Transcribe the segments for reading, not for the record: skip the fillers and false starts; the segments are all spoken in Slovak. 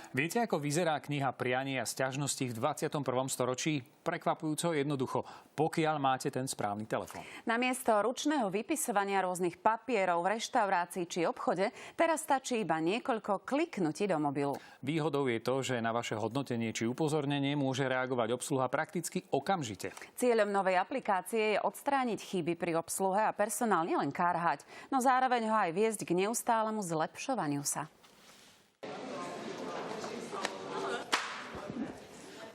Viete, ako vyzerá kniha prianí a sťažností v 21. storočí? Prekvapujúco jednoducho, pokiaľ máte ten správny telefón. Namiesto ručného vypisovania rôznych papierov v reštaurácii či obchode, teraz stačí iba niekoľko kliknutí do mobilu. Výhodou je to, že na vaše hodnotenie či upozornenie môže reagovať obsluha prakticky okamžite. Cieľom novej aplikácie je odstrániť chyby pri obsluhe a personál nielen karhať, no zároveň ho aj viesť k neustálemu zlepšovaniu sa.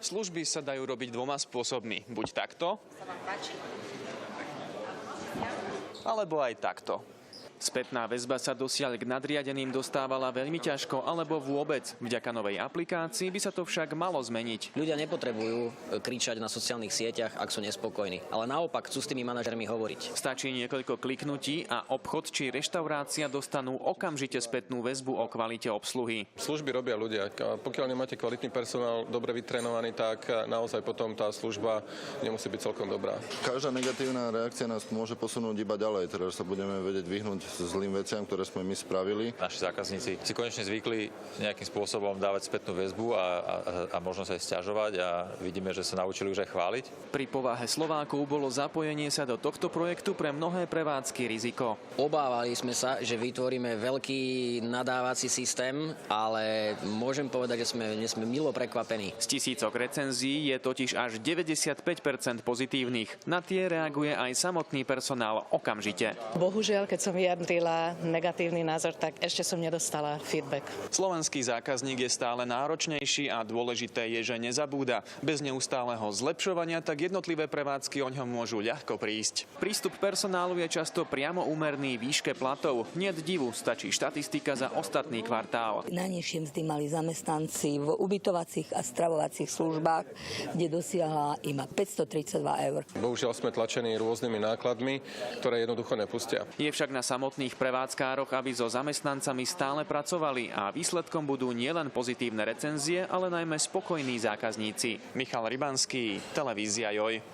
Služby sa dajú robiť dvoma spôsobmi. Buď takto, alebo aj takto. Spätná väzba sa dosiaľ k nadriadeným dostávala veľmi ťažko alebo vôbec. Vďaka novej aplikácii by sa to však malo zmeniť. Ľudia nepotrebujú kričať na sociálnych sieťach, ak sú nespokojní, ale naopak chcú s tými manažermi hovoriť. Stačí niekoľko kliknutí a obchod či reštaurácia dostanú okamžite spätnú väzbu o kvalite obsluhy. Služby robia ľudia. Pokiaľ nemáte kvalitný personál, dobre vytrénovaný, tak naozaj potom tá služba nemusí byť celkom dobrá. Každá negatívna reakcia nás môže posunúť iba ďalej, teda sa budeme vedieť vyhnúť zlým veciam, ktoré sme my spravili. Naši zákazníci si konečne zvykli nejakým spôsobom dávať spätnú väzbu a možno sa aj sťažovať a vidíme, že sa naučili už aj chváliť. Pri povahe Slovákov bolo zapojenie sa do tohto projektu pre mnohé prevádzky riziko. Obávali sme sa, že vytvoríme veľký nadávací systém, ale môžem povedať, že sme milo prekvapení. Z tisícok recenzií je totiž až 95% pozitívnych. Na tie reaguje aj samotný personál okamžite. Bohužiaľ, keď som vyjadrila negatívny názor, tak ešte som nedostala feedback. Slovenský zákazník je stále náročnejší a dôležité je, že nezabúda. Bez neustáleho zlepšovania tak jednotlivé prevádzky oňho môžu ľahko prísť. Prístup personálu je často priamo úmerný výške platov. Niet divu, stačí štatistika za ostatný kvartál. Najnižšie mzdy mali zamestnanci v ubytovacích a stravovacích službách, kde dosiahla iba 532 eur. Bohužiaľ sme tlačení rôznymi nákladmi, ktoré jednoducho nepustia. Je však na samotných prevádzkároch, aby so zamestnancami stále pracovali a výsledkom budú nielen pozitívne recenzie, ale najmä spokojní zákazníci. Michal Rybanský, televízia JOJ.